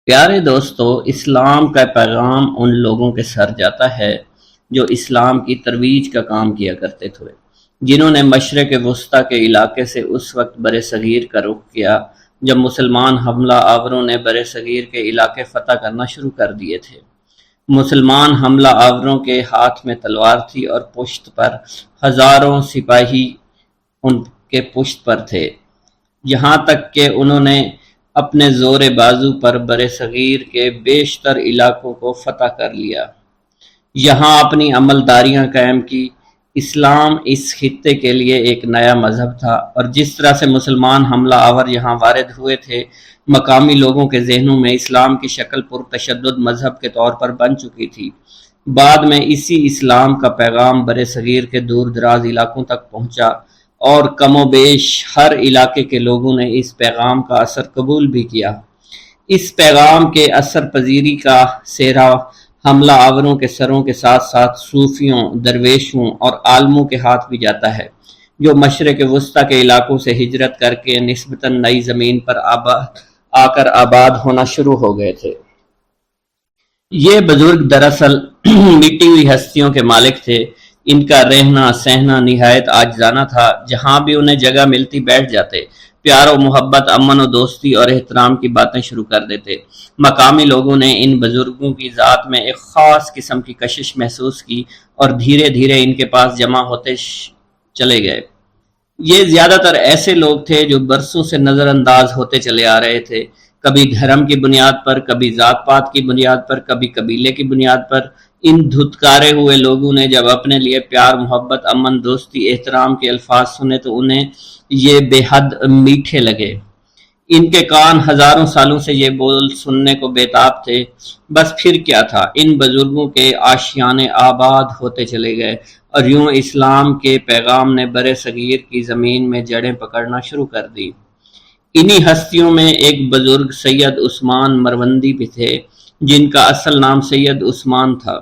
پیارے دوستو، اسلام کا پیغام ان لوگوں کے سر جاتا ہے جو اسلام کی ترویج کا کام کیا کرتے تھے، جنہوں نے مشرق وسطی کے علاقے سے اس وقت بر صغیر کا رخ کیا جب مسلمان حملہ آوروں نے بر صغیر کے علاقے فتح کرنا شروع کر دیے تھے۔ مسلمان حملہ آوروں کے ہاتھ میں تلوار تھی اور پشت پر ہزاروں سپاہی ان کے پشت پر تھے، یہاں تک کہ انہوں نے اپنے زور بازو پر برصغیر کے بیشتر علاقوں کو فتح کر لیا، یہاں اپنی عملداریاں قائم کی۔ اسلام اس خطے کے لیے ایک نیا مذہب تھا، اور جس طرح سے مسلمان حملہ آور یہاں وارد ہوئے تھے، مقامی لوگوں کے ذہنوں میں اسلام کی شکل پرتشدد مذہب کے طور پر بن چکی تھی۔ بعد میں اسی اسلام کا پیغام برصغیر کے دور دراز علاقوں تک پہنچا، اور کم و بیش ہر علاقے کے لوگوں نے اس پیغام کا اثر قبول بھی کیا۔ اس پیغام کے اثر پذیری کا سہرا حملہ آوروں کے سروں کے ساتھ ساتھ صوفیوں، درویشوں اور عالموں کے ہاتھ بھی جاتا ہے، جو مشرق وسطی کے علاقوں سے ہجرت کر کے نسبتاً نئی زمین پر آ کر آباد ہونا شروع ہو گئے تھے۔ یہ بزرگ دراصل مٹی ہوئی ہستیوں کے مالک تھے، ان کا رہنا سہنا نہایت عاجزانہ تھا، جہاں بھی انہیں جگہ ملتی بیٹھ جاتے، پیار و محبت، امن و دوستی اور احترام کی باتیں شروع کر دیتے۔ مقامی لوگوں نے ان بزرگوں کی ذات میں ایک خاص قسم کی کشش محسوس کی اور دھیرے دھیرے ان کے پاس جمع ہوتے چلے گئے۔ یہ زیادہ تر ایسے لوگ تھے جو برسوں سے نظر انداز ہوتے چلے آ رہے تھے، کبھی دھرم کی بنیاد پر، کبھی ذات پات کی بنیاد پر، کبھی قبیلے کی بنیاد پر۔ ان دھتکارے ہوئے لوگوں نے جب اپنے لیے پیار، محبت، امن، دوستی، احترام کے الفاظ سنے تو انہیں یہ بے حد میٹھے لگے۔ ان کے کان ہزاروں سالوں سے یہ بول سننے کو بےتاب تھے۔ بس پھر کیا تھا، ان بزرگوں کے آشیانے آباد ہوتے چلے گئے، اور یوں اسلام کے پیغام نے بر صغیر کی زمین میں جڑیں پکڑنا شروع کر دی۔ انہی ہستیوں میں ایک بزرگ سید عثمان مروندی بھی تھے، جن کا اصل نام سید عثمان تھا،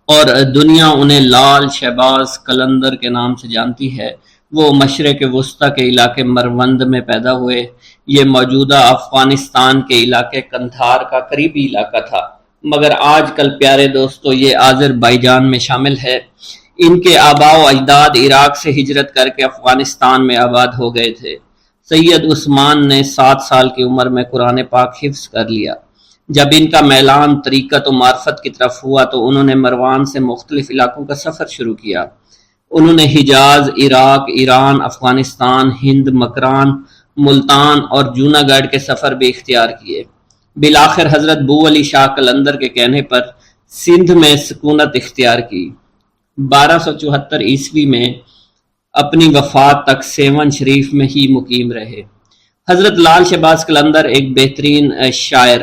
اور دنیا انہیں لال شہباز قلندر کے نام سے جانتی ہے۔ وہ مشرق وسطی کے علاقے مروند میں پیدا ہوئے۔ یہ موجودہ افغانستان کے علاقے قندھار کا قریبی علاقہ تھا، مگر آج کل پیارے دوستو یہ آذربائیجان میں شامل ہے۔ ان کے آباء و اجداد عراق سے ہجرت کر کے افغانستان میں آباد ہو گئے تھے۔ سید عثمان نے 7 سال کی عمر میں قرآن پاک حفظ کر لیا۔ جب ان کا میلان طریقت و معرفت کی طرف ہوا تو انہوں نے مروان سے مختلف علاقوں کا سفر شروع کیا۔ انہوں نے حجاز، عراق، ایران، افغانستان، ہند، مکران، ملتان اور جوناگڑھ کے سفر بھی اختیار کیے۔ بالآخر حضرت بو علی شاہ قلندر کے کہنے پر سندھ میں سکونت اختیار کی۔ 1274 عیسوی میں اپنی وفات تک سیون شریف میں ہی مقیم رہے۔ حضرت لال شہباز قلندر ایک بہترین شاعر،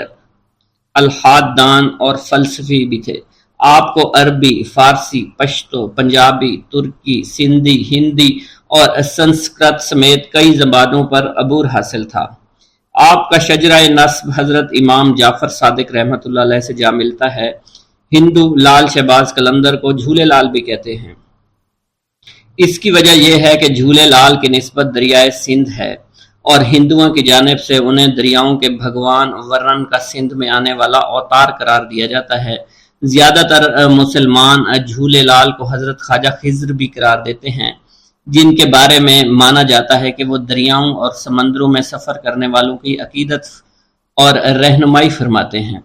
الحاد دان اور فلسفی بھی تھے۔ آپ کو عربی، فارسی، پشتو، پنجابی، ترکی، سندھی، ہندی اور سنسکرت سمیت کئی زبانوں پر عبور حاصل تھا۔ آپ کا شجرہ نسب حضرت امام جعفر صادق رحمۃ اللہ علیہ سے جا ملتا ہے۔ ہندو لال شہباز قلندر کو جھولے لال بھی کہتے ہیں۔ اس کی وجہ یہ ہے کہ جھولے لال کی نسبت دریائے سندھ ہے، اور ہندوؤں کی جانب سے انہیں دریاؤں کے بھگوان ورن کا سندھ میں آنے والا اوتار قرار دیا جاتا ہے۔ زیادہ تر مسلمان جھولے لال کو حضرت خواجہ خضر بھی قرار دیتے ہیں، جن کے بارے میں مانا جاتا ہے کہ وہ دریاؤں اور سمندروں میں سفر کرنے والوں کی عقیدت اور رہنمائی فرماتے ہیں۔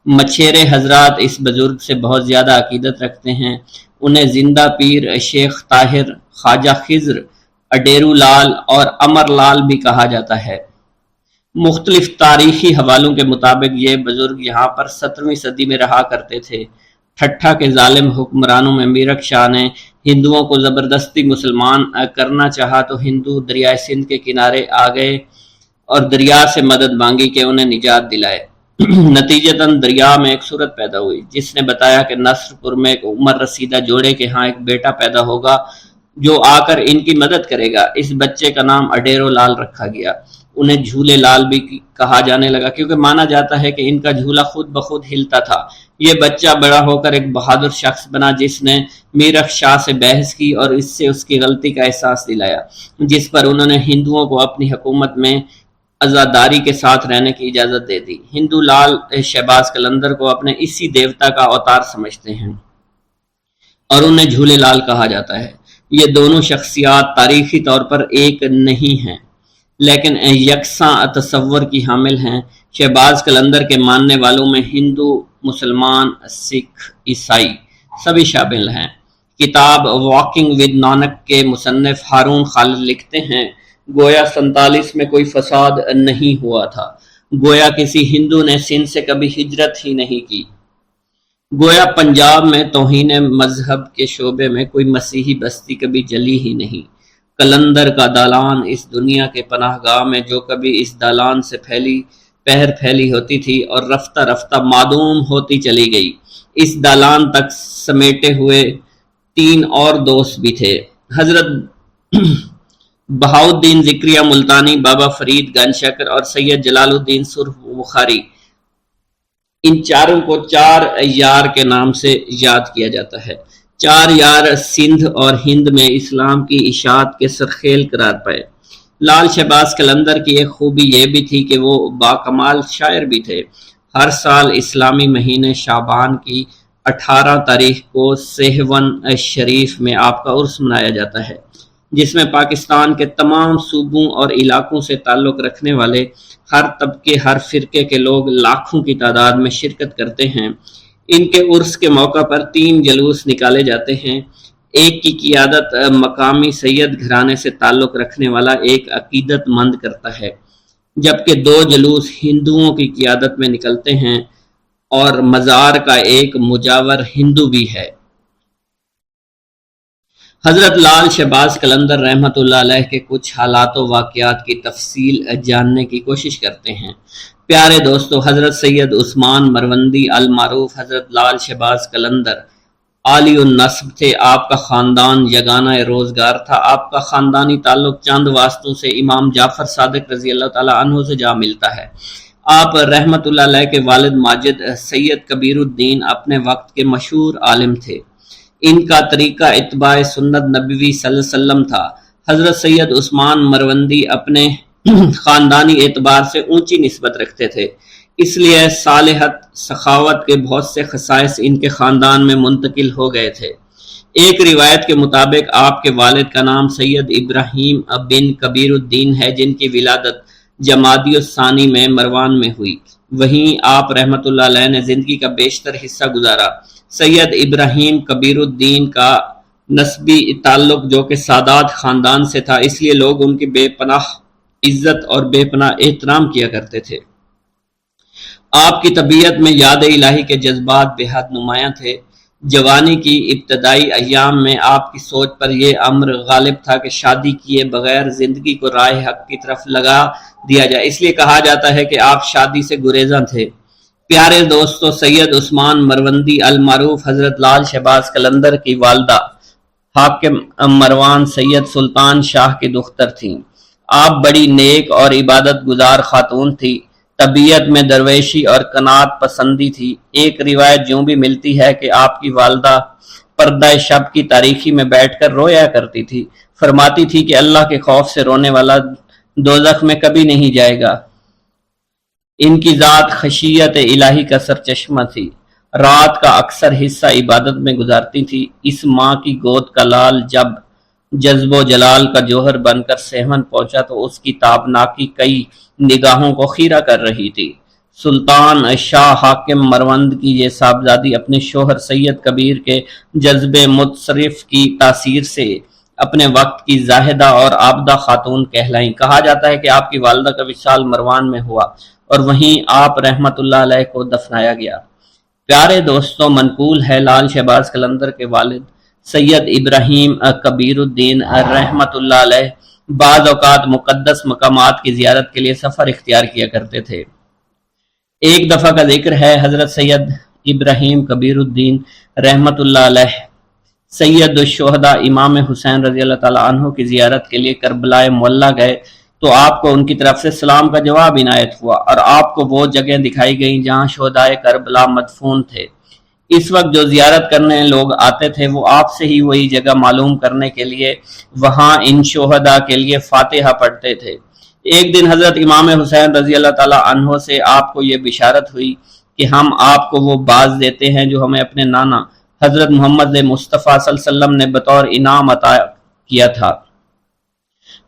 مچھیرے حضرات اس بزرگ سے بہت زیادہ عقیدت رکھتے ہیں۔ انہیں زندہ پیر، شیخ طاہر، خواجہ خضر، اڈیرو لال اور امر لال بھی کہا جاتا ہے۔ مختلف تاریخی حوالوں کے مطابق یہ بزرگ یہاں پر 17ویں صدی میں رہا کرتے تھے۔ ٹھٹھا کے ظالم حکمرانوں میں میرک شاہ نے ہندوؤں کو زبردستی مسلمان کرنا چاہا تو ہندو دریائے سندھ کے کنارے آ گئے اور دریا سے مدد مانگی کہ انہیں نجات دلائے۔ نتیجتاً دریا میں ایک صورت پیدا ہوئی جس نے بتایا کہ نصر پور میں ایک عمر رسیدہ جوڑے کے ہاں ایک بیٹا پیدا ہوگا جو آ کر ان کی مدد کرے گا۔ اس بچے کا نام اڈیرو لال رکھا گیا۔ انہیں جھولے لال بھی کہا جانے لگا کیونکہ مانا جاتا ہے کہ ان کا جھولا خود بخود ہلتا تھا۔ یہ بچہ بڑا ہو کر ایک بہادر شخص بنا جس نے میرک شاہ سے بحث کی اور اس سے اس کی غلطی کا احساس دلایا، جس پر انہوں نے ہندوؤں کو اپنی حکومت میں عزاداری کے ساتھ رہنے کی اجازت دے دی۔ ہندو لال شہباز قلندر کو اپنے اسی دیوتا کا اوتار سمجھتے ہیں اور انہیں جھولے لال کہا جاتا ہے۔ یہ دونوں شخصیات تاریخی طور پر ایک نہیں ہیں لیکن یکساں تصور کی حامل ہیں۔ شہباز قلندر کے ماننے والوں میں ہندو، مسلمان، سکھ، عیسائی سبھی شامل ہیں۔ کتاب واکنگ ود نانک کے مصنف ہارون خالد لکھتے ہیں، گویا 47 میں کوئی فساد نہیں ہوا تھا، گویا کسی ہندو نے سندھ سے کبھی ہجرت ہی نہیں کی، گویا پنجاب میں توہین مذہب کے شعبے میں کوئی مسیحی بستی کبھی جلی ہی نہیں۔ قلندر کا دالان اس دنیا کے پناہ گاہ میں جو کبھی اس دالان سے پھیلی ہوتی تھی اور رفتہ رفتہ معدوم ہوتی چلی گئی، اس دالان تک سمیٹے ہوئے 3 اور دوست بھی تھے، حضرت بہاؤالدین ذکریہ ملتانی، بابا فرید گنج شکر اور سید جلال الدین سرخ بخاری۔ ان چاروں کو 4 یار کے نام سے یاد کیا جاتا ہے۔ 4 یار سندھ اور ہند میں اسلام کی اشاعت کے سرخیل قرار پائے۔ لال شہباز قلندر کی ایک خوبی یہ بھی تھی کہ وہ باکمال شاعر بھی تھے۔ ہر سال اسلامی مہینے شعبان کی 18 تاریخ کو سیہون شریف میں آپ کا عرس منایا جاتا ہے، جس میں پاکستان کے تمام صوبوں اور علاقوں سے تعلق رکھنے والے ہر طبقے، ہر فرقے کے لوگ لاکھوں کی تعداد میں شرکت کرتے ہیں۔ ان کے عرس کے موقع پر 3 جلوس نکالے جاتے ہیں۔ ایک کی قیادت مقامی سید گھرانے سے تعلق رکھنے والا ایک عقیدت مند کرتا ہے، جبکہ 2 جلوس ہندوؤں کی قیادت میں نکلتے ہیں اور مزار کا ایک مجاور ہندو بھی ہے۔ حضرت لال شہباز قلندر رحمۃ اللہ علیہ کے کچھ حالات و واقعات کی تفصیل جاننے کی کوشش کرتے ہیں۔ پیارے دوستو، حضرت سید عثمان مروندی المعروف حضرت لال شہباز قلندر عالی النسب تھے۔ آپ کا خاندان یگانہ روزگار تھا۔ آپ کا خاندانی تعلق چند واسطوں سے امام جعفر صادق رضی اللہ تعالیٰ عنہ سے جا ملتا ہے۔ آپ رحمۃ اللہ علیہ کے والد ماجد سید کبیر الدین اپنے وقت کے مشہور عالم تھے۔ ان کا طریقہ اتباع سنت نبوی صلی اللہ علیہ وسلم تھا۔ حضرت سید عثمان مروندی اپنے خاندانی اعتبار سے اونچی نسبت رکھتے تھے، اس لیے صالحت، سخاوت کے بہت سے خصائص ان کے خاندان میں منتقل ہو گئے تھے۔ ایک روایت کے مطابق آپ کے والد کا نام سید ابراہیم بن کبیر الدین ہے، جن کی ولادت جمادی الثانی میں مروان میں ہوئی۔ وہیں آپ رحمۃ اللہ علیہ نے زندگی کا بیشتر حصہ گزارا۔ سید ابراہیم کبیر الدین کا نسبی تعلق جو کہ سادات خاندان سے تھا، اس لیے لوگ ان کی بے پناہ عزت اور بے پناہ احترام کیا کرتے تھے۔ آپ کی طبیعت میں یاد الہی کے جذبات بے حد نمایاں تھے۔ جوانی کی ابتدائی ایام میں آپ کی سوچ پر یہ امر غالب تھا کہ شادی کیے بغیر زندگی کو راہ حق کی طرف لگا دیا جائے، اس لیے کہا جاتا ہے کہ آپ شادی سے گریزاں تھے۔ پیارے دوستو، سید عثمان مروندی المعروف حضرت لال شہباز قلندر کی والدہ حاکم مروان سید سلطان شاہ کی دختر تھیں۔ آپ بڑی نیک اور عبادت گزار خاتون تھی، طبیعت میں درویشی اور قناعت پسندی تھی۔ ایک روایت یوں بھی ملتی ہے کہ آپ کی والدہ پردہ شب کی تاریکی میں بیٹھ کر رویا کرتی تھی، فرماتی تھی کہ اللہ کے خوف سے رونے والا دوزخ میں کبھی نہیں جائے گا۔ ان کی ذات خشیت الہی کا سرچشمہ تھی، رات کا اکثر حصہ عبادت میں گزارتی تھی۔ اس ماں کی گود کا لال جب جذب و جلال کا جوہر بن کر سیہون پہنچا تو اس کی تابناکی کئی نگاہوں کو خیرہ کر رہی تھی۔ سلطان شاہ حاکم مروند کی یہ صاحبزادی اپنے شوہر سید کبیر کے جذب متصرف کی تاثیر سے اپنے وقت کی زاہدہ اور عابدہ خاتون کہلائیں۔ کہا جاتا ہے کہ آپ کی والدہ کا وصال مروان میں ہوا اور وہیں آپ رحمت اللہ علیہ کو دفنایا گیا۔ پیارے دوستوں، منقول ہے لال شہباز قلندر کے والد سید ابراہیم کبیر الدین رحمت اللہ علیہ بعض اوقات مقدس مقامات کی زیارت کے لیے سفر اختیار کیا کرتے تھے۔ ایک دفعہ کا ذکر ہے، حضرت سید ابراہیم کبیر الدین رحمت اللہ علیہ سید الشہداء امام حسین رضی اللہ تعالیٰ عنہ کی زیارت کے لیے کربلا معلیٰ گئے تو آپ کو ان کی طرف سے سلام کا جواب عنایت ہوا اور آپ کو وہ جگہ دکھائی گئیں جہاں شہدائے کربلا مدفون تھے۔ اس وقت جو زیارت کرنے لوگ آتے تھے وہ آپ سے ہی وہی جگہ معلوم کرنے کے لیے وہاں ان شہداء کے لیے فاتحہ پڑھتے تھے۔ ایک دن حضرت امام حسین رضی اللہ تعالیٰ عنہ سے آپ کو یہ بشارت ہوئی کہ ہم آپ کو وہ باز دیتے ہیں جو ہمیں اپنے نانا حضرت محمد مصطفیٰ صلی اللہ علیہ وسلم نے بطور انعام عطا کیا تھا۔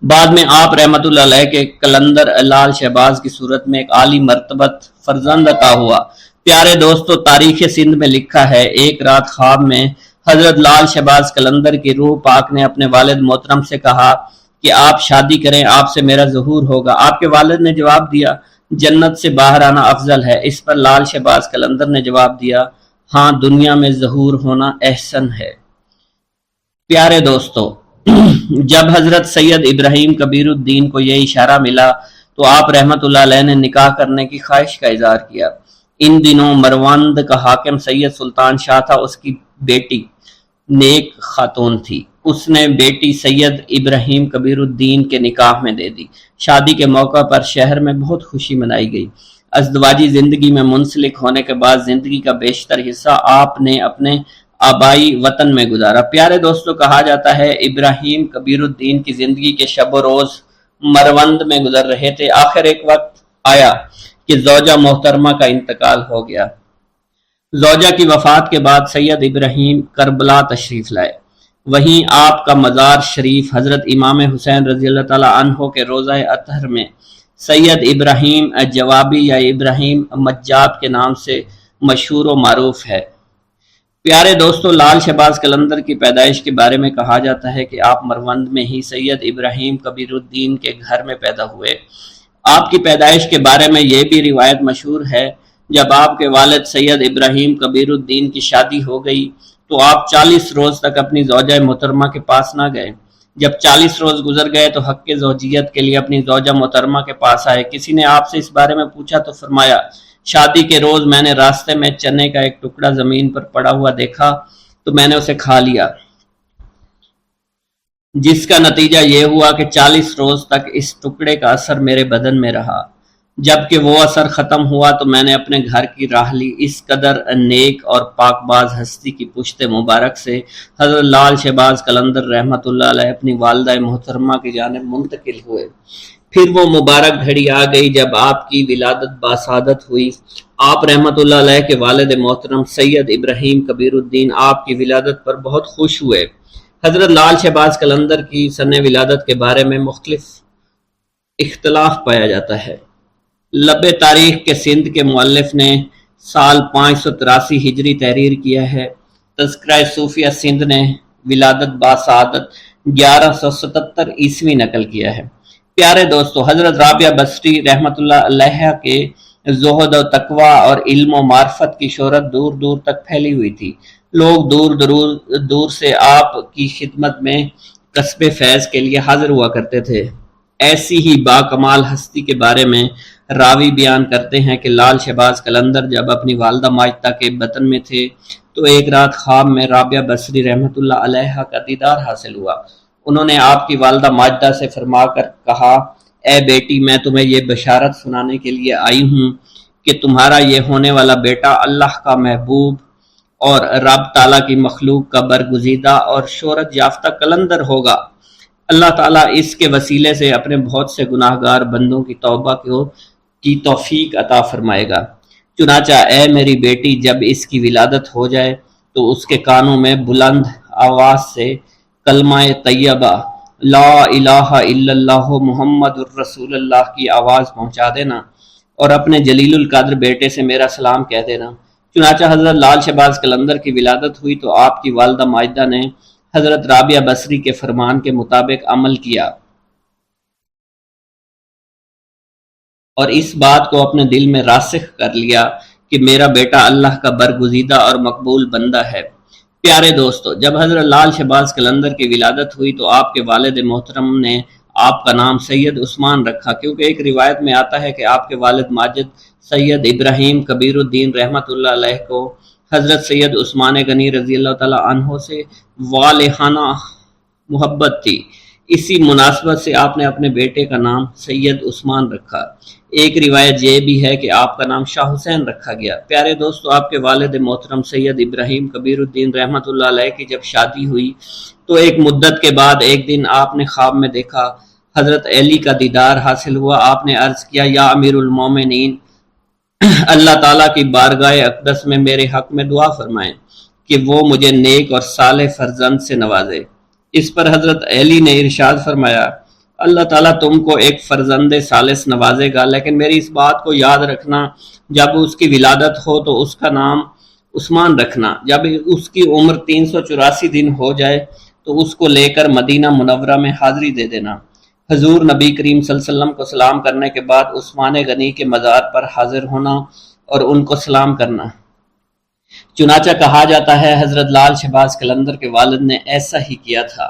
بعد میں آپ رحمت اللہ علیہ کے کلندر لال شہباز کی صورت میں ایک عالی مرتبت فرزند عطا ہوا۔ پیارے دوستو، تاریخ سندھ میں لکھا ہے، ایک رات خواب میں حضرت لال شہباز کلندر کی روح پاک نے اپنے والد محترم سے کہا کہ آپ شادی کریں، آپ سے میرا ظہور ہوگا۔ آپ کے والد نے جواب دیا، جنت سے باہر آنا افضل ہے۔ اس پر لال شہباز کلندر نے جواب دیا، ہاں، دنیا میں ظہور ہونا احسن ہے۔ پیارے دوستو، جب حضرت سید ابراہیم کبیر الدین کو یہ اشارہ ملا تو آپ رحمت اللہ علیہ نے نکاح کرنے کی خواہش کا اظہار کیا۔ ان دنوں مروند کا حاکم سید سلطان شاہ تھا، اس کی بیٹی نیک خاتون تھی، اس نے بیٹی سید ابراہیم کبیر الدین کے نکاح میں دے دی۔ شادی کے موقع پر شہر میں بہت خوشی منائی گئی۔ ازدواجی زندگی میں منسلک ہونے کے بعد زندگی کا بیشتر حصہ آپ نے اپنے آبائی وطن میں گزارا۔ پیارے دوستو، کہا جاتا ہے ابراہیم کبیر الدین کی زندگی کے شب و روز مروند میں گزر رہے تھے۔ آخر ایک وقت آیا کہ زوجہ محترمہ کا انتقال ہو گیا۔ زوجہ کی وفات کے بعد سید ابراہیم کربلا تشریف لائے۔ وہیں آپ کا مزار شریف حضرت امام حسین رضی اللہ تعالیٰ عنہ کے روضہ اطہر میں سید ابراہیم جوابی یا ابراہیم مجاب کے نام سے مشہور و معروف ہے۔ پیارے دوستو، لال شہباز کلندر کی پیدائش کے بارے میں کہا جاتا ہے کہ آپ مروند میں ہی سید ابراہیم کبیر الدین کے گھر میں پیدا ہوئے۔ آپ کی پیدائش کے بارے میں یہ بھی روایت مشہور ہے، جب آپ کے والد سید ابراہیم کبیر الدین کی شادی ہو گئی تو آپ 40 روز تک اپنی زوجہ محترمہ کے پاس نہ گئے۔ جب 40 روز گزر گئے تو حق زوجیت کے لیے اپنی زوجہ محترمہ کے پاس آئے۔ کسی نے آپ سے اس بارے میں پوچھا تو فرمایا، شادی کے روز میں نے راستے میں چنے کا ایک ٹکڑا زمین پر پڑا ہوا دیکھا تو میں نے اسے کھا لیا، جس کا نتیجہ یہ ہوا کہ 40 روز تک اس ٹکڑے کا اثر میرے بدن میں رہا۔ جب کہ وہ اثر ختم ہوا تو میں نے اپنے گھر کی راہ لی۔ اس قدر نیک اور پاک باز ہستی کی پشت مبارک سے حضرت لال شہباز کلندر رحمت اللہ علیہ اپنی والدہ محترمہ کی جانب منتقل ہوئے۔ پھر وہ مبارک گھڑی آ گئی جب آپ کی ولادت باسعادت ہوئی۔ آپ رحمت اللہ علیہ کے والد محترم سید ابراہیم کبیر الدین آپ کی ولادت پر بہت خوش ہوئے۔ حضرت لال شہباز کلندر کی سن ولادت کے بارے میں مختلف اختلاف پایا جاتا ہے۔ لب تاریخ کے سندھ کے مؤلف نے سال 583 ہجری تحریر کیا ہے۔ تذکرہ صوفیہ سندھ نے ولادت باسعادت 1177 عیسوی نقل کیا ہے۔ پیارے دوستو، حضرت رابعہ بصری رحمت اللہ علیہ کے زہد و تقوی اور علم و معرفت کی شہرت دور دور تک پھیلی ہوئی تھی۔ لوگ دور سے آپ کی خدمت میں کسب فیض کے لیے حاضر ہوا کرتے تھے۔ ایسی ہی با کمال ہستی کے بارے میں راوی بیان کرتے ہیں کہ لال شہباز کلندر جب اپنی والدہ ماجدہ کے بطن میں تھے تو ایک رات خواب میں رابعہ بصری رحمت اللہ علیہ کا دیدار حاصل ہوا۔ انہوں نے آپ کی والدہ ماجدہ سے فرما کر کہا، اے بیٹی، میں تمہیں یہ بشارت سنانے کے لیے آئی ہوں کہ تمہارا یہ ہونے والا بیٹا اللہ کا محبوب اور رب تعالیٰ کی مخلوق کا برگزیدہ اور شہرت یافتہ کلندر ہوگا۔ اللہ تعالیٰ اس کے وسیلے سے اپنے بہت سے گناہ گار بندوں کی توبہ کی توفیق عطا فرمائے گا۔ چنانچہ اے میری بیٹی، جب اس کی ولادت ہو جائے تو اس کے کانوں میں بلند آواز سے کلمہ طیبہ لا الہ الا اللہ محمد الرسول اللہ کی آواز پہنچا دینا اور اپنے جلیل القدر بیٹے سے میرا سلام کہہ دینا۔ چنانچہ حضرت لال شہباز کلندر کی ولادت ہوئی تو آپ کی والدہ ماجدہ نے حضرت رابعہ بصری کے فرمان کے مطابق عمل کیا اور اس بات کو اپنے دل میں راسخ کر لیا کہ میرا بیٹا اللہ کا برگزیدہ اور مقبول بندہ ہے۔ پیارے دوستو، جب حضرت لال شہباز کلندر کی ولادت ہوئی تو آپ کے والد محترم نے آپ کا نام سید عثمان رکھا، کیونکہ ایک روایت میں آتا ہے کہ آپ کے والد ماجد سید ابراہیم کبیر الدین رحمت اللہ علیہ کو حضرت سید عثمان غنی رضی اللہ تعالیٰ عنہ سے والہانہ محبت تھی۔ اسی مناسبت سے آپ نے اپنے بیٹے کا نام سید عثمان رکھا۔ ایک روایت یہ بھی ہے کہ آپ کا نام شاہ حسین رکھا گیا۔ پیارے دوستو، آپ کے والد محترم سید ابراہیم کبیر الدین رحمت اللہ علیہ کی جب شادی ہوئی تو ایک مدت کے بعد ایک دن آپ نے خواب میں دیکھا حضرت علی کا دیدار حاصل ہوا۔ آپ نے عرض کیا یا امیر المومنین، اللہ تعالیٰ کی بارگاہ اقدس میں میرے حق میں دعا فرمائیں کہ وہ مجھے نیک اور صالح فرزند سے نوازے۔ اس پر حضرت علی نے ارشاد فرمایا اللہ تعالیٰ تم کو ایک فرزند صالح نوازے گا، لیکن میری اس بات کو یاد رکھنا جب اس کی ولادت ہو تو اس کا نام عثمان رکھنا، جب اس کی عمر 384 دن ہو جائے تو اس کو لے کر مدینہ منورہ میں حاضری دے دینا۔ حضور نبی کریم صلی اللہ علیہ وسلم کو سلام کرنے کے بعد عثمان غنی کے مزار پر حاضر ہونا اور ان کو سلام کرنا۔ چنانچہ کہا جاتا ہے حضرت لال شہباز قلندر کے والد نے ایسا ہی کیا تھا۔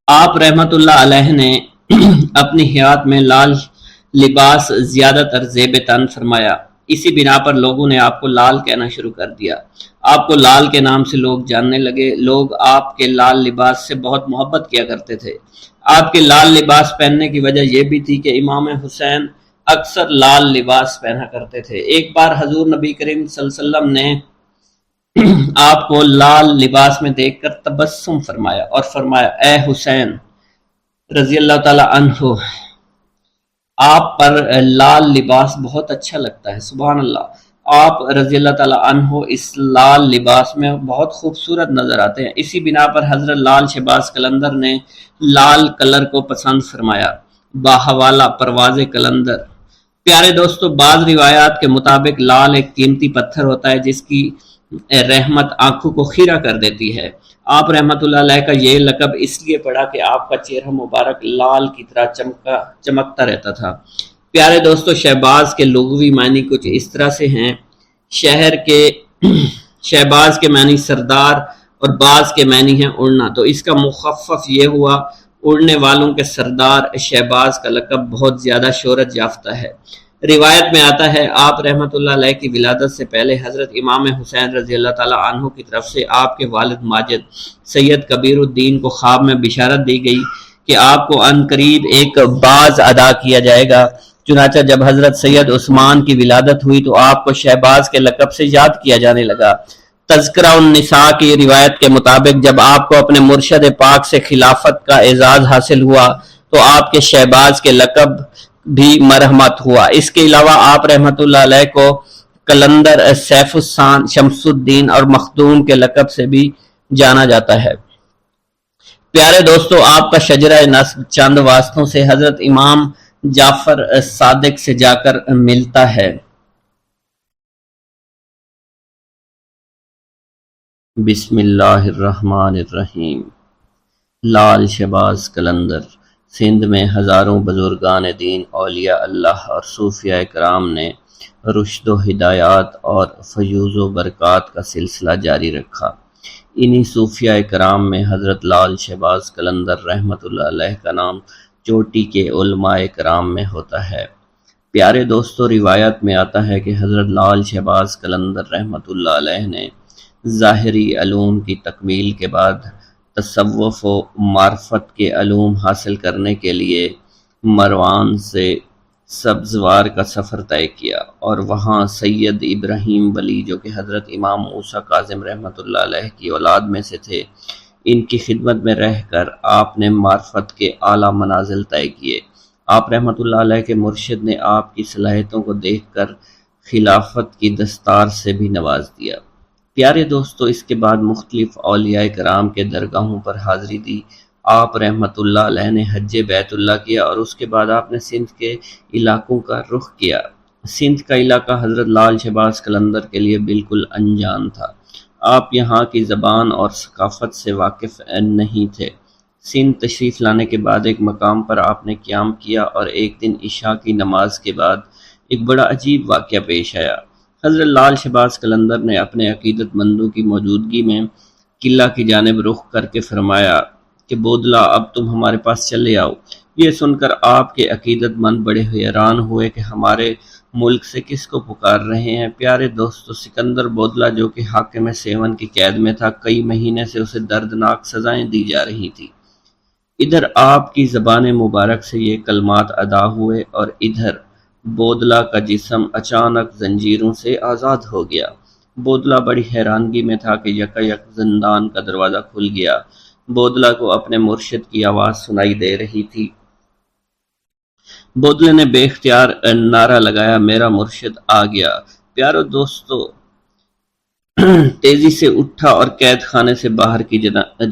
آپ رحمت اللہ علیہ نے اپنی حیات میں لال لباس زیادہ تر زیب تن فرمایا، اسی بنا پر لوگوں نے آپ کو لال کہنا شروع کر دیا۔ آپ کو لال کے نام سے لوگ جاننے لگے۔ لوگ آپ کے لال لباس سے بہت محبت کیا کرتے تھے۔ آپ کے لال لباس پہننے کی وجہ یہ بھی تھی کہ امام حسین اکثر لال لباس پہنا کرتے تھے۔ ایک بار حضور نبی کریم صلی اللہ علیہ وسلم نے آپ کو لال لباس میں دیکھ کر تبسم فرمایا اور فرمایا اے حسین رضی اللہ تعالی عنہ، آپ پر لال لباس بہت اچھا لگتا ہے۔ سبحان اللہ، آپ رضی اللہ تعالی عنہ اس لال لباس میں بہت خوبصورت نظر آتے ہیں۔ اسی بنا پر حضرت لال شہباز قلندر نے لال کلر کو پسند فرمایا۔ باحوالہ پرواز قلندر۔ پیارے دوستو، بعض روایات کے مطابق لال ایک قیمتی پتھر ہوتا ہے جس کی رحمت آنکھوں کو خیرہ کر دیتی ہے۔ آپ رحمت اللہ علیہ کا یہ لقب اس لیے پڑا کہ آپ کا چہرہ مبارک لال کی طرح چمکتا رہتا تھا۔ پیارے دوستو، شہباز کے لغوی معنی کچھ اس طرح سے ہیں۔ شہر کے شہباز کے معنی سردار اور باز کے معنی ہیں اڑنا، تو اس کا مخفف یہ ہوا اڑنے والوں کے سردار شہباز کا لقب بہت زیادہ شہرت یافتہ ہے۔ روایت میں آتا ہے آپ رحمت اللہ علیہ کی ولادت سے پہلے حضرت امام حسین رضی اللہ تعالی عنہ کی طرف سے آپ کے والد ماجد سید کبیر الدین کو خواب میں بشارت دی گئی کہ آپ کو عن قریب ایک باز ادا کیا جائے گا۔ چنانچہ جب حضرت سید عثمان کی ولادت ہوئی تو آپ کو شہباز کے لقب سے یاد کیا جانے لگا۔ تذکرہ النساء کی روایت کے مطابق جب آپ کو اپنے مرشد پاک سے خلافت کا اعزاز حاصل ہوا تو آپ کے شہباز کے لقب بھی مرحمت ہوا۔ اس کے علاوہ آپ رحمت اللہ علیہ کو قلندر، سیف السان، شمس الدین اور مخدوم کے لقب سے بھی جانا جاتا ہے۔ پیارے دوستو، آپ کا شجرہ نسب چند واسطوں سے حضرت امام جعفر صادق سے جا کر ملتا ہے۔ بسم اللہ الرحمن الرحیم۔ لال شہباز قلندر۔ سندھ میں ہزاروں بزرگان دین، اولیاء اللہ اور صوفیاء کرام نے رشد و ہدایات اور فیوز و برکات کا سلسلہ جاری رکھا۔ انہی صوفیاء کرام میں حضرت لال شہباز قلندر رحمت اللہ علیہ کا نام چوٹی کے علماء کرام میں ہوتا ہے۔ پیارے دوستو، روایت میں آتا ہے کہ حضرت لال شہباز قلندر رحمت اللہ علیہ نے ظاہری علوم کی تکمیل کے بعد تصوف و معرفت کے علوم حاصل کرنے کے لیے مروان سے سبزوار کا سفر طے کیا اور وہاں سید ابراہیم ولی جو کہ حضرت امام موسیٰ کاظم رحمت اللہ علیہ کی اولاد میں سے تھے، ان کی خدمت میں رہ کر آپ نے معرفت کے اعلیٰ منازل طے کیے۔ آپ رحمت اللہ علیہ کے مرشد نے آپ کی صلاحیتوں کو دیکھ کر خلافت کی دستار سے بھی نواز دیا۔ پیارے دوستو، اس کے بعد مختلف اولیاء کرام کے درگاہوں پر حاضری دی۔ آپ رحمت اللہ علیہ نے حج بیت اللہ کیا اور اس کے بعد آپ نے سندھ کے علاقوں کا رخ کیا۔ سندھ کا علاقہ حضرت لال شہباز قلندر کے لیے بالکل انجان تھا۔ آپ یہاں کی زبان اور ثقافت سے واقف نہیں تھے۔ سندھ تشریف لانے کے بعد ایک مقام پر آپ نے قیام کیا اور ایک دن عشاء کی نماز کے بعد ایک بڑا عجیب واقعہ پیش آیا۔ حضرت لال شہباز قلندر نے اپنے عقیدت مندوں کی موجودگی میں قلعہ کی جانب رخ کر کے فرمایا کہ بودلا، اب تم ہمارے پاس چلے آؤ۔ یہ سن کر آپ کے عقیدت مند بڑے حیران ہوئے کہ ہمارے ملک سے کس کو پکار رہے ہیں۔ پیارے دوستو، سکندر بودلا جو کہ حاکم سیون کی قید میں تھا، کئی مہینے سے اسے دردناک سزائیں دی جا رہی تھی۔ ادھر آپ کی زبان مبارک سے یہ کلمات ادا ہوئے اور ادھر بودلا کا جسم اچانک زنجیروں سے آزاد ہو گیا۔ بودلا بڑی حیرانگی میں تھا کہ یکایک زندان کا دروازہ کھل گیا۔ بودلا کو اپنے مرشد کی آواز سنائی دے رہی تھی۔ بودلے نے بے اختیار نعرہ لگایا، میرا مرشد آ گیا۔ پیارو دوستو، تیزی سے اٹھا اور قید خانے سے باہر کی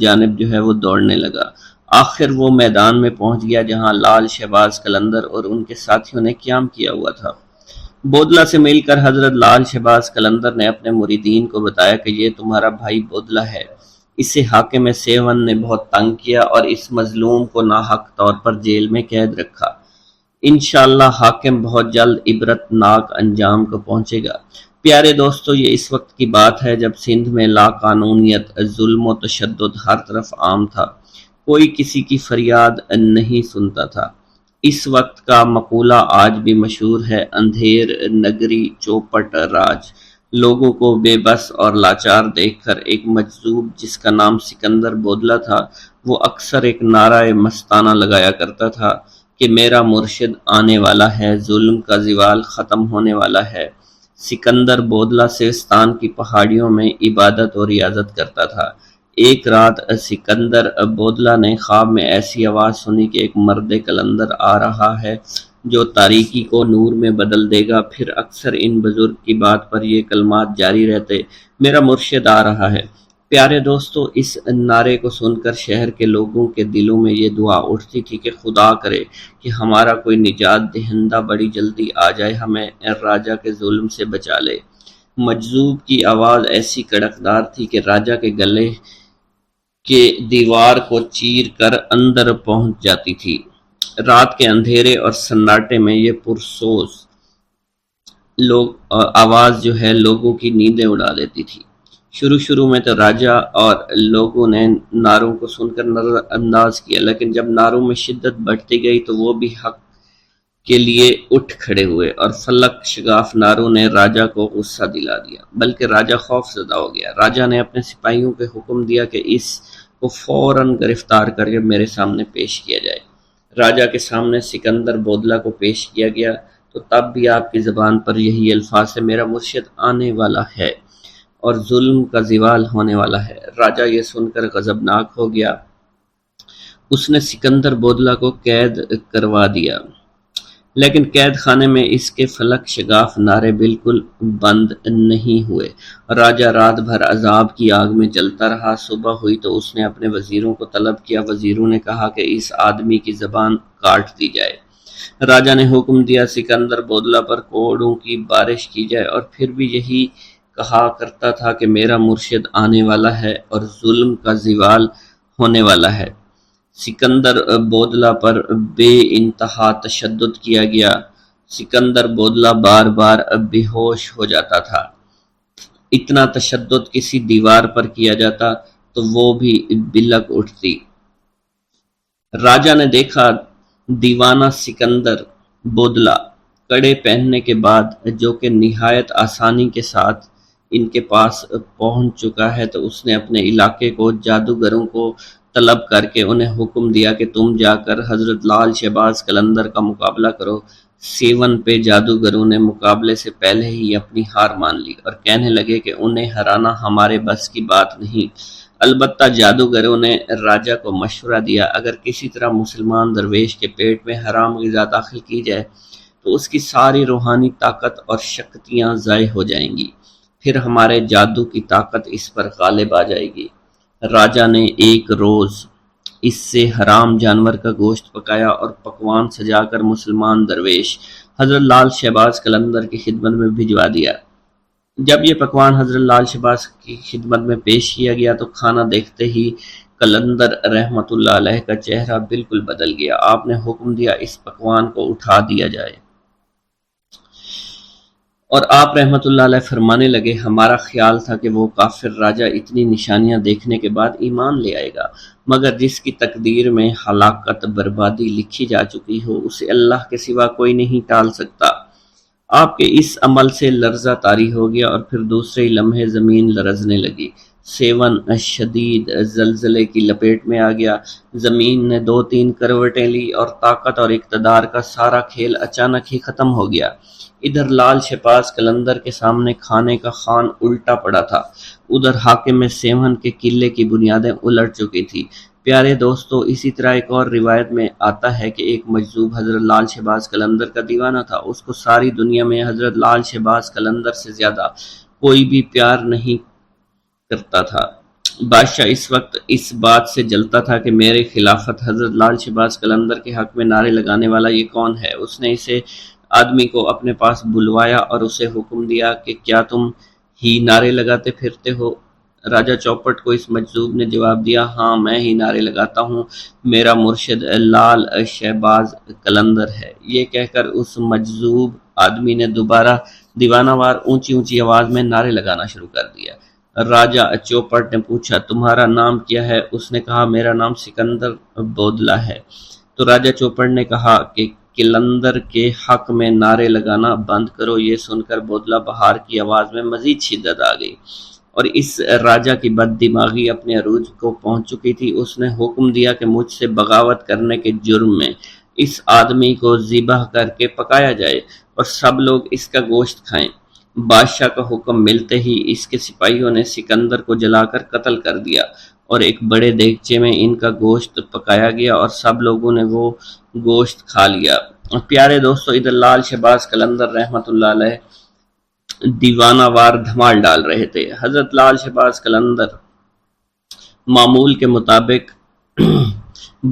جانب جو ہے وہ دوڑنے لگا۔ آخر وہ میدان میں پہنچ گیا جہاں لال شہباز قلندر اور ان کے ساتھیوں نے قیام کیا ہوا تھا۔ بودلہ سے مل کر حضرت لال شہباز قلندر نے اپنے مریدین کو بتایا کہ یہ تمہارا بھائی بودلہ ہے، اسے حاکم سیون نے بہت تنگ کیا اور اس مظلوم کو ناحق طور پر جیل میں قید رکھا۔ انشاءاللہ حاکم بہت جلد عبرت ناک انجام کو پہنچے گا۔ پیارے دوستو، یہ اس وقت کی بات ہے جب سندھ میں لا قانونیت، ظلم و تشدد ہر طرف عام تھا، کوئی کسی کی فریاد نہیں سنتا تھا۔ اس وقت کا مقولہ آج بھی مشہور ہے، اندھیر نگری چوپٹ راج۔ لوگوں کو بے بس اور لاچار دیکھ کر ایک مجذوب جس کا نام سکندر بودلہ تھا، وہ اکثر ایک نعرہ مستانہ لگایا کرتا تھا کہ میرا مرشد آنے والا ہے، ظلم کا زوال ختم ہونے والا ہے۔ سکندر بودلہ سیستان کی پہاڑیوں میں عبادت اور ریاضت کرتا تھا۔ ایک رات سکندر بودلہ نے خواب میں ایسی آواز سنی کہ ایک مرد قلندر آ رہا ہے جو تاریکی کو نور میں بدل دے گا۔ پھر اکثر ان بزرگ کی بات پر یہ کلمات جاری رہتے، میرا مرشد آ رہا ہے۔ پیارے دوستو، اس نعرے کو سن کر شہر کے لوگوں کے دلوں میں یہ دعا اٹھتی تھی کہ خدا کرے کہ ہمارا کوئی نجات دہندہ بڑی جلدی آ جائے، ہمیں راجہ کے ظلم سے بچا لے۔ مجذوب کی آواز ایسی کڑکدار تھی کہ راجہ کے گلے کے دیوار کو چیر کر اندر پہنچ جاتی تھی۔ رات کے اندھیرے اور سناٹے میں یہ پرسوز آواز جو ہے لوگوں کی نیندیں اڑا دیتی تھی۔ شروع میں تو راجہ اور لوگوں نے نعروں کو سن کر نظر انداز کیا، لیکن جب نعروں میں شدت بڑھتی گئی تو وہ بھی حق کے لیے اٹھ کھڑے ہوئے، اور فلک شگاف نعروں نے راجہ کو غصہ دلا دیا، بلکہ راجہ خوف زدہ ہو گیا۔ راجہ نے اپنے سپاہیوں کو حکم دیا کہ اس کو فوراً گرفتار کر کے میرے سامنے پیش کیا جائے۔ راجہ کے سامنے سکندر بودلہ کو پیش کیا گیا تو تب بھی آپ کی زبان پر یہی الفاظ سے میرا مرشد آنے والا ہے اور ظلم کا زوال ہونے والا ہے۔ راجہ یہ سن کر غضبناک ہو گیا۔ اس نے سکندر بودلہ کو قید کروا دیا، لیکن قید خانے میں اس کے فلک شگاف نعرے بالکل بند نہیں ہوئے۔ راجہ رات بھر عذاب کی آگ میں جلتا رہا۔ صبح ہوئی تو اس نے اپنے وزیروں کو طلب کیا۔ وزیروں نے کہا کہ اس آدمی کی زبان کاٹ دی جائے۔ راجہ نے حکم دیا سکندر بودلہ پر کوڑوں کی بارش کی جائے، اور پھر بھی یہی کہا کرتا تھا کہ میرا مرشد آنے والا ہے اور ظلم کا زوال ہونے والا ہے۔ سکندر بودلہ پر بے انتہا تشدد کیا گیا۔ سکندر بودلہ بار بار بے ہوش ہو جاتا تھا۔ اتنا تشدد کسی دیوار پر کیا جاتا تو وہ بھی بلک اٹھتی۔ راجہ نے دیکھا دیوانہ سکندر بودلہ کڑے پہننے کے بعد جو کہ نہایت آسانی کے ساتھ ان کے پاس پہنچ چکا ہے، تو اس نے اپنے علاقے کو جادوگروں کو طلب کر کے انہیں حکم دیا کہ تم جا کر حضرت لال شہباز قلندر کا مقابلہ کرو۔ سیون پہ جادوگروں نے مقابلے سے پہلے ہی اپنی ہار مان لی اور کہنے لگے کہ انہیں ہرانا ہمارے بس کی بات نہیں۔ البتہ جادوگروں نے راجہ کو مشورہ دیا، اگر کسی طرح مسلمان درویش کے پیٹ میں حرام غذا داخل کی جائے تو اس کی ساری روحانی طاقت اور شکتیاں ضائع ہو جائیں گی، پھر ہمارے جادو کی طاقت اس پر غالب آ جائے گی۔ راجہ نے ایک روز اس سے حرام جانور کا گوشت پکایا اور پکوان سجا کر مسلمان درویش حضرت لال شہباز قلندر کی خدمت میں بھجوا دیا۔ جب یہ پکوان حضرت لال شہباز کی خدمت میں پیش کیا گیا تو کھانا دیکھتے ہی قلندر رحمت اللہ علیہ کا چہرہ بالکل بدل گیا۔ آپ نے حکم دیا اس پکوان کو اٹھا دیا جائے، اور آپ رحمت اللہ علیہ فرمانے لگے، ہمارا خیال تھا کہ وہ کافر راجہ اتنی نشانیاں دیکھنے کے بعد ایمان لے آئے گا، مگر جس کی تقدیر میں ہلاکت بربادی لکھی جا چکی ہو اسے اللہ کے سوا کوئی نہیں ٹال سکتا۔ آپ کے اس عمل سے لرزہ طاری ہو گیا اور پھر دوسرے ہی لمحے زمین لرزنے لگی۔ سیون شدید زلزلے کی لپیٹ میں آ گیا۔ زمین نے 2-3 کروٹیں لی اور طاقت اور اقتدار کا سارا کھیل اچانک ہی ختم ہو گیا۔ ادھر لال شہباز قلندر کے سامنے کھانے کا خوان الٹا پڑا تھا، ادھر حاکم سیون کے قلعے کی بنیادیں الٹ چکی تھی۔ پیارے دوستو، اسی طرح ایک اور روایت میں آتا ہے کہ ایک مجذوب حضرت لال شہباز قلندر کا دیوانہ تھا۔ اس کو ساری دنیا میں حضرت لال شہباز قلندر سے زیادہ کوئی بھی پیار نہیں کرتا تھا۔ بادشاہ اس وقت اس بات سے جلتا تھا کہ میرے خلافت حضرت لال شہباز قلندر کے حق میں نعرے لگانے والا یہ کون ہے؟ اس نے اسے آدمی کو اپنے پاس بلوایا اور اسے حکم دیا کہ کیا تم ہی نعرے لگاتے پھرتے ہو؟ راجہ چوپٹ کو اس مجذوب نے جواب دیا، ہاں میں ہی نعرے لگاتا ہوں، میرا مرشد لال شہباز قلندر ہے۔ یہ کہہ کر اس مجذوب آدمی نے دوبارہ دیوانہ وار اونچی اونچی آواز میں نعرے لگانا شروع کر دیا۔ راجہ چوپٹ نے پوچھا، تمہارا نام کیا ہے؟ اس نے کہا، میرا نام سکندر بودلہ ہے۔ تو راجہ چوپٹ نے کہا کہ قلندر کے حق میں نعرے لگانا بند کرو۔ یہ سن کر بودلہ بہار کی آواز میں مزید شدت آ گئی اور اس راجہ کی بد دماغی اپنے عروج کو پہنچ چکی تھی۔ اس نے حکم دیا کہ مجھ سے بغاوت کرنے کے جرم میں اس آدمی کو ذبح کر کے پکایا جائے اور سب لوگ اس کا گوشت کھائیں۔ بادشاہ کا حکم ملتے ہی اس کے سپاہیوں نے سکندر کو جلا کر قتل کر دیا اور ایک بڑے دیگچے میں ان کا گوشت پکایا گیا اور سب لوگوں نے وہ گوشت کھا لیا۔ پیارے دوستو، ادھر لال شہباز قلندر رحمۃ اللہ علیہ دیوانہ وار دھمال ڈال رہے تھے۔ حضرت لال شہباز قلندر معمول کے مطابق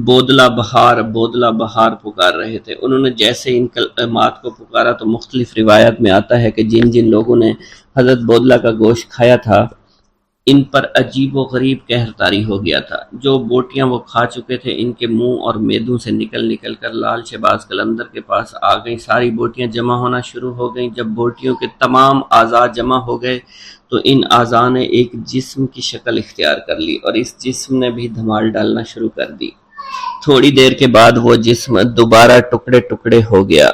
بودلہ بہار پکار رہے تھے۔ انہوں نے جیسے ان کلمات کو پکارا تو مختلف روایات میں آتا ہے کہ جن جن لوگوں نے حضرت بودلہ کا گوشت کھایا تھا ان پر عجیب و غریب قہر طاری ہو گیا تھا۔ جو بوٹیاں وہ کھا چکے تھے ان کے منہ اور میدوں سے نکل کر لال شہباز قلندر کے پاس آ گئیں۔ ساری بوٹیاں جمع ہونا شروع ہو گئیں۔ جب بوٹیوں کے تمام اعضاء جمع ہو گئے تو ان اعضاء نے ایک جسم کی شکل اختیار کر لی اور اس جسم نے بھی دھمال ڈالنا شروع کر دی۔ تھوڑی دیر کے بعد وہ جسم دوبارہ ٹکڑے ٹکڑے ہو گیا۔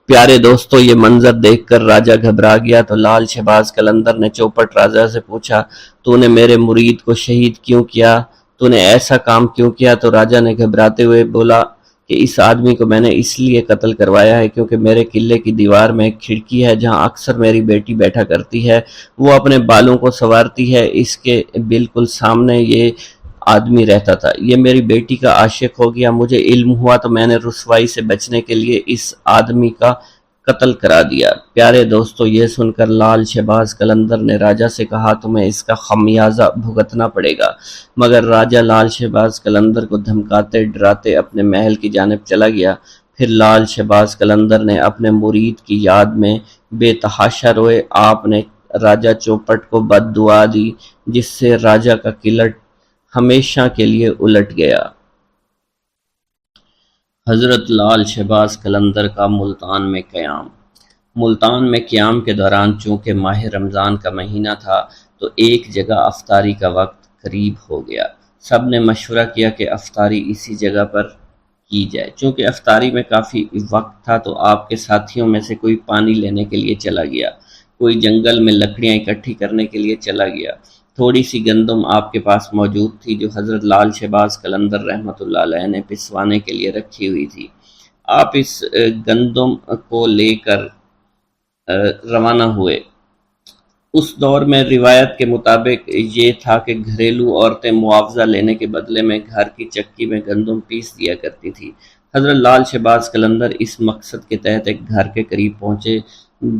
پیارے دوستو، یہ منظر دیکھ کر راجہ گھبرا گیا تو لال شہباز قلندر نے چوپٹ راجہ سے پوچھا، تو نے میرے مرید کو شہید کیوں کیا؟ تو نے ایسا کام کیوں کیا؟ تو راجہ نے گھبراتے ہوئے بولا کہ اس آدمی کو میں نے اس لیے قتل کروایا ہے کیونکہ میرے قلعے کی دیوار میں ایک کھڑکی ہے جہاں اکثر میری بیٹی بیٹھا کرتی ہے۔ وہ اپنے بالوں کو سنوارتی ہے، اس کے بالکل سامنے یہ آدمی رہتا تھا۔ یہ میری بیٹی کا عاشق ہو گیا، مجھے علم ہوا تو میں نے رسوائی سے بچنے کے لیے اس آدمی کا قتل کرا دیا۔ پیارے دوستو، یہ سن کر لال شہباز قلندر نے راجہ سے کہا، تمہیں اس کا خمیازہ بھگتنا پڑے گا۔ مگر راجہ لال شہباز قلندر کو دھمکاتے ڈراتے اپنے محل کی جانب چلا گیا۔ پھر لال شہباز قلندر نے اپنے مرید کی یاد میں بے تحاشا روئے۔ آپ نے راجہ چوپٹ کو بد دعا دی جس سے راجہ کا قلعہ ہمیشہ کے لیے الٹ گیا۔ حضرت لال شہباز قلندر کا ملتان میں قیام۔ ملتان میں قیام کے دوران چونکہ ماہ رمضان کا مہینہ تھا تو ایک جگہ افطاری کا وقت قریب ہو گیا۔ سب نے مشورہ کیا کہ افطاری اسی جگہ پر کی جائے۔ چونکہ افطاری میں کافی وقت تھا تو آپ کے ساتھیوں میں سے کوئی پانی لینے کے لیے چلا گیا، کوئی جنگل میں لکڑیاں اکٹھی کرنے کے لیے چلا گیا۔ تھوڑی سی گندم آپ کے پاس موجود تھی جو حضرت لال شہباز قلندر رحمۃ اللہ علیہ نے پسوانے کے لیے رکھی ہوئی تھی۔ آپ اس گندم کو لے کر روانہ ہوئے۔ اس دور میں روایت کے مطابق یہ تھا کہ گھریلو عورتیں معاوضہ لینے کے بدلے میں گھر کی چکی میں گندم پیس دیا کرتی تھی۔ حضرت لال شہباز قلندر اس مقصد کے تحت ایک گھر کے قریب پہنچے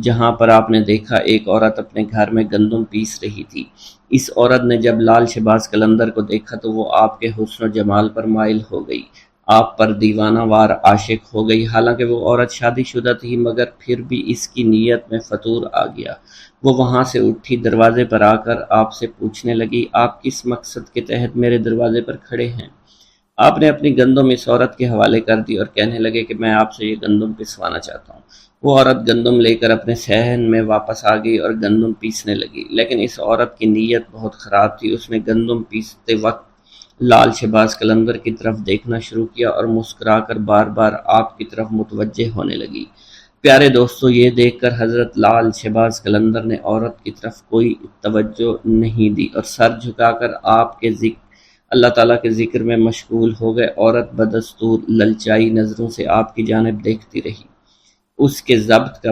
جہاں پر آپ نے دیکھا ایک عورت اپنے گھر میں گندم پیس رہی تھی۔ اس عورت نے جب لال شہباز قلندر کو دیکھا تو وہ آپ کے حسن و جمال پر مائل ہو گئی، آپ پر دیوانہ وار عاشق ہو گئی۔ حالانکہ وہ عورت شادی شدہ تھی مگر پھر بھی اس کی نیت میں فطور آ گیا۔ وہ وہاں سے اٹھی، دروازے پر آ کر آپ سے پوچھنے لگی، آپ کس مقصد کے تحت میرے دروازے پر کھڑے ہیں؟ آپ نے اپنی گندم اس عورت کے حوالے کر دی اور کہنے لگے کہ میں آپ سے یہ گندم پسوانا چاہتا ہوں۔ وہ عورت گندم لے کر اپنے صحن میں واپس آ گئی اور گندم پیسنے لگی، لیکن اس عورت کی نیت بہت خراب تھی۔ اس نے گندم پیستے وقت لال شہباز قلندر کی طرف دیکھنا شروع کیا اور مسکرا کر بار بار آپ کی طرف متوجہ ہونے لگی۔ پیارے دوستو، یہ دیکھ کر حضرت لال شہباز قلندر نے عورت کی طرف کوئی توجہ نہیں دی اور سر جھکا کر آپ کے اللہ تعالیٰ کے ذکر میں مشغول ہو گئے۔ عورت بدستور للچائی نظروں سے آپ کی جانب دیکھتی رہی۔ اس کے ضبط کا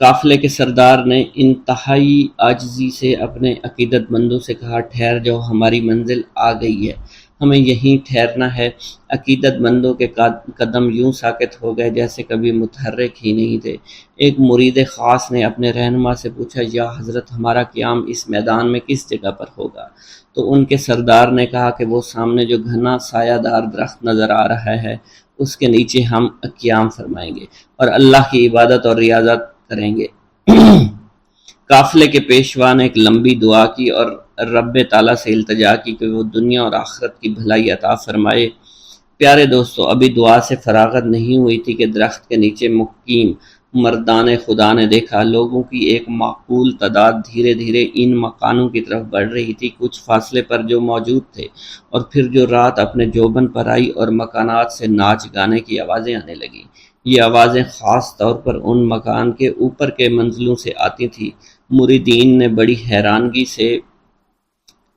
قافلے کے سردار نے انتہائی عاجزی سے اپنے عقیدت مندوں سے کہا، ٹھہر جاؤ، ہماری منزل آ گئی ہے، ہمیں یہیں ٹھہرنا ہے۔ عقیدت مندوں کے قدم یوں ساکت ہو گئے جیسے کبھی متحرک ہی نہیں تھے۔ ایک مرید خاص نے اپنے رہنما سے پوچھا، یا حضرت، ہمارا قیام اس میدان میں کس جگہ پر ہوگا؟ تو ان کے سردار نے کہا کہ وہ سامنے جو گھنا سایہ دار درخت نظر آ رہا ہے، اس کے نیچے ہم قیام فرمائیں گے اور اللہ کی عبادت اور ریاضت کریں گے۔ قافلے کے پیشوا نے ایک لمبی دعا کی اور رب تعالیٰ سے التجا کی کہ وہ دنیا اور آخرت کی بھلائی عطا فرمائے۔ پیارے دوستو، ابھی دعا سے فراغت نہیں ہوئی تھی کہ درخت کے نیچے مقیم مردان خدا نے دیکھا لوگوں کی ایک معقول تعداد دھیرے دھیرے ان مکانوں کی طرف بڑھ رہی تھی، کچھ فاصلے پر جو موجود تھے، اور پھر جو رات اپنے جوبن پر آئی اور مکانات سے ناچ گانے کی آوازیں آنے لگیں۔ یہ آوازیں خاص طور پر ان مکان کے اوپر کے منزلوں سے آتی تھیں۔ مریدین نے بڑی حیرانگی سے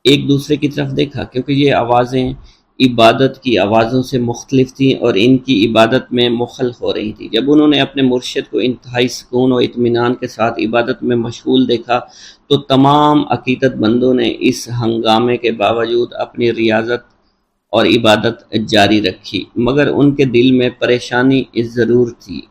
ایک دوسرے کی طرف دیکھا، کیونکہ یہ آوازیں عبادت کی آوازوں سے مختلف تھیں اور ان کی عبادت میں مخل ہو رہی تھیں۔ جب انہوں نے اپنے مرشد کو انتہائی سکون و اطمینان کے ساتھ عبادت میں مشغول دیکھا تو تمام عقیدت مندوں نے اس ہنگامے کے باوجود اپنی ریاضت اور عبادت جاری رکھی، مگر ان کے دل میں پریشانی ضرور تھی۔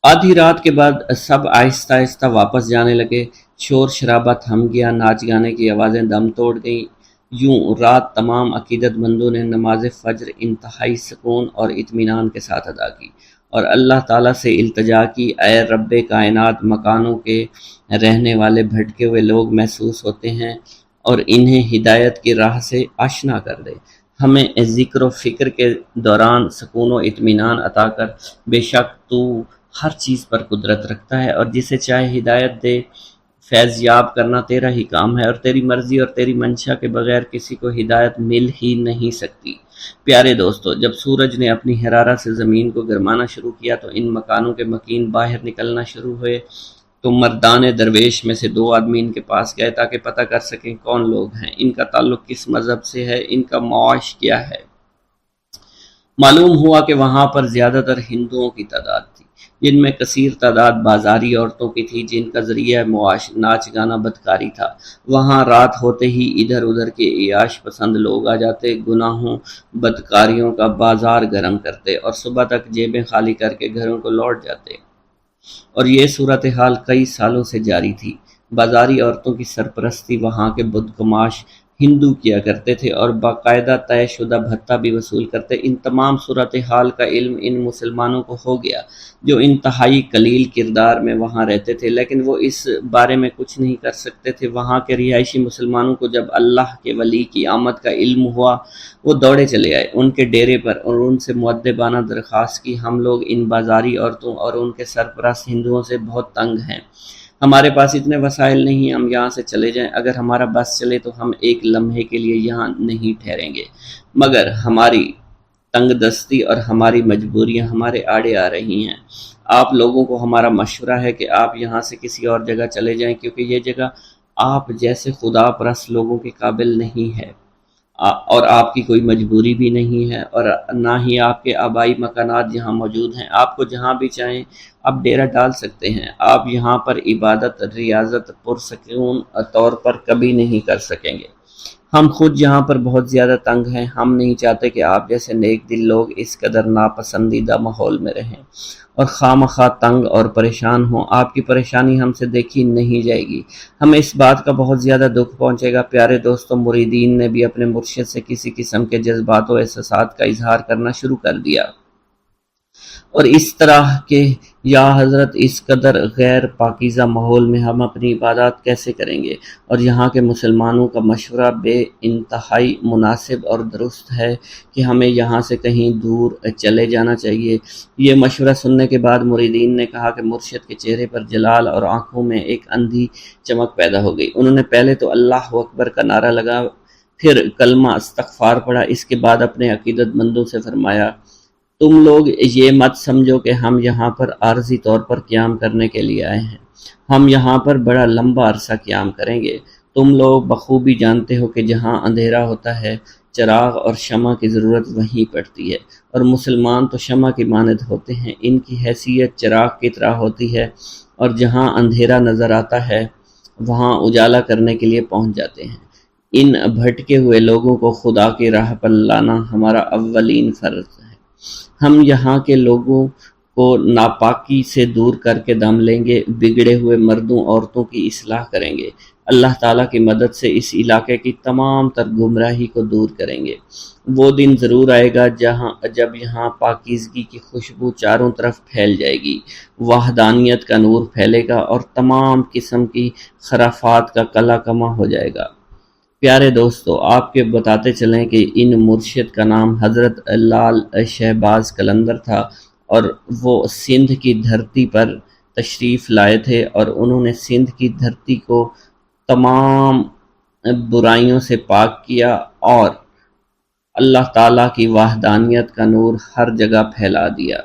آدھی رات کے بعد سب آہستہ آہستہ واپس جانے لگے، شور شرابہ تھم گیا، ناچ گانے کی آوازیں دم توڑ گئیں۔ یوں رات تمام عقیدت مندوں نے نماز فجر انتہائی سکون اور اطمینان کے ساتھ ادا کی اور اللہ تعالیٰ سے التجا کی، اے رب کائنات، مکانوں کے رہنے والے بھٹکے ہوئے لوگ محسوس ہوتے ہیں اور انہیں ہدایت کی راہ سے آشنا کر دے، ہمیں ذکر و فکر کے دوران سکون و اطمینان عطا کر، بے شک تو ہر چیز پر قدرت رکھتا ہے اور جسے چاہے ہدایت دے، فیض یاب کرنا تیرا ہی کام ہے اور تیری مرضی اور تیری منشا کے بغیر کسی کو ہدایت مل ہی نہیں سکتی۔ پیارے دوستو، جب سورج نے اپنی حرارت سے زمین کو گرمانا شروع کیا تو ان مکانوں کے مکین باہر نکلنا شروع ہوئے۔ تو مردان درویش میں سے دو آدمی ان کے پاس گئے تاکہ پتہ کر سکیں کون لوگ ہیں، ان کا تعلق کس مذہب سے ہے، ان کا معاش کیا ہے۔ معلوم ہوا کہ وہاں پر زیادہ تر ہندوؤں کی تعداد تھی، جن میں کثیر تعداد بازاری عورتوں کی تھی جن کا ذریعہ معاش ناچ گانا بدکاری تھا۔ وہاں رات ہوتے ہی ادھر ادھر کے عیاش پسند لوگ آ جاتے، گناہوں بدکاریوں کا بازار گرم کرتے اور صبح تک جیبیں خالی کر کے گھروں کو لوٹ جاتے، اور یہ صورتحال کئی سالوں سے جاری تھی۔ بازاری عورتوں کی سرپرستی وہاں کے بدگماش ہندو کیا کرتے تھے اور باقاعدہ طے شدہ بھتہ بھی وصول کرتے۔ ان تمام صورتحال کا علم ان مسلمانوں کو ہو گیا جو انتہائی قلیل کردار میں وہاں رہتے تھے، لیکن وہ اس بارے میں کچھ نہیں کر سکتے تھے۔ وہاں کے رہائشی مسلمانوں کو جب اللہ کے ولی کی آمد کا علم ہوا، وہ دوڑے چلے آئے ان کے ڈیرے پر اور ان سے مؤدبانہ درخواست کی، ہم لوگ ان بازاری عورتوں اور ان کے سرپرست ہندوؤں سے بہت تنگ ہیں، ہمارے پاس اتنے وسائل نہیں، ہم یہاں سے چلے جائیں، اگر ہمارا بس چلے تو ہم ایک لمحے کے لیے یہاں نہیں ٹھہریں گے، مگر ہماری تنگ دستی اور ہماری مجبوریاں ہمارے آڑے آ رہی ہیں۔ آپ لوگوں کو ہمارا مشورہ ہے کہ آپ یہاں سے کسی اور جگہ چلے جائیں، کیونکہ یہ جگہ آپ جیسے خدا پرست لوگوں کے قابل نہیں ہے اور آپ کی کوئی مجبوری بھی نہیں ہے، اور نہ ہی آپ کے آبائی مکانات یہاں موجود ہیں۔ آپ کو جہاں بھی چاہیں آپ ڈیرہ ڈال سکتے ہیں، آپ یہاں پر عبادت ریاضت پرسکون طور پر کبھی نہیں کر سکیں گے۔ ہم خود یہاں پر بہت زیادہ تنگ ہیں، ہم نہیں چاہتے کہ آپ جیسے نیک دل لوگ اس قدر ناپسندیدہ ماحول میں رہیں اور خواہ مخواہ تنگ اور پریشان ہوں۔ آپ کی پریشانی ہم سے دیکھی نہیں جائے گی، ہمیں اس بات کا بہت زیادہ دکھ پہنچے گا۔ پیارے دوستوں، مریدین نے بھی اپنے مرشد سے کسی قسم کے جذبات و احساسات کا اظہار کرنا شروع کر دیا، اور اس طرح کہ یا حضرت، اس قدر غیر پاکیزہ ماحول میں ہم اپنی عبادات کیسے کریں گے، اور یہاں کے مسلمانوں کا مشورہ بے انتہائی مناسب اور درست ہے کہ ہمیں یہاں سے کہیں دور چلے جانا چاہیے۔ یہ مشورہ سننے کے بعد مریدین نے کہا کہ مرشد کے چہرے پر جلال اور آنکھوں میں ایک اندھی چمک پیدا ہو گئی۔ انہوں نے پہلے تو اللہ اکبر کا نعرہ لگا، پھر کلمہ استغفار پڑھا، اس کے بعد اپنے عقیدت مندوں سے فرمایا، تم لوگ یہ مت سمجھو کہ ہم یہاں پر عارضی طور پر قیام کرنے کے لیے آئے ہیں، ہم یہاں پر بڑا لمبا عرصہ قیام کریں گے۔ تم لوگ بخوبی جانتے ہو کہ جہاں اندھیرا ہوتا ہے چراغ اور شمع کی ضرورت وہیں پڑتی ہے، اور مسلمان تو شمع کی مانند ہوتے ہیں، ان کی حیثیت چراغ کی طرح ہوتی ہے، اور جہاں اندھیرا نظر آتا ہے وہاں اجالا کرنے کے لیے پہنچ جاتے ہیں۔ ان بھٹکے ہوئے لوگوں کو خدا کی راہ پر لانا ہمارا اولین فرض ہے۔ ہم یہاں کے لوگوں کو ناپاکی سے دور کر کے دم لیں گے، بگڑے ہوئے مردوں عورتوں کی اصلاح کریں گے، اللہ تعالیٰ کی مدد سے اس علاقے کی تمام تر گمراہی کو دور کریں گے۔ وہ دن ضرور آئے گا جب یہاں پاکیزگی کی خوشبو چاروں طرف پھیل جائے گی، وحدانیت کا نور پھیلے گا اور تمام قسم کی خرافات کا کلا کما ہو جائے گا۔ پیارے دوستو، آپ کے بتاتے چلیں کہ ان مرشد کا نام حضرت لال شہباز قلندر تھا، اور وہ سندھ کی دھرتی پر تشریف لائے تھے، اور انہوں نے سندھ کی دھرتی کو تمام برائیوں سے پاک کیا اور اللہ تعالیٰ کی وحدانیت کا نور ہر جگہ پھیلا دیا۔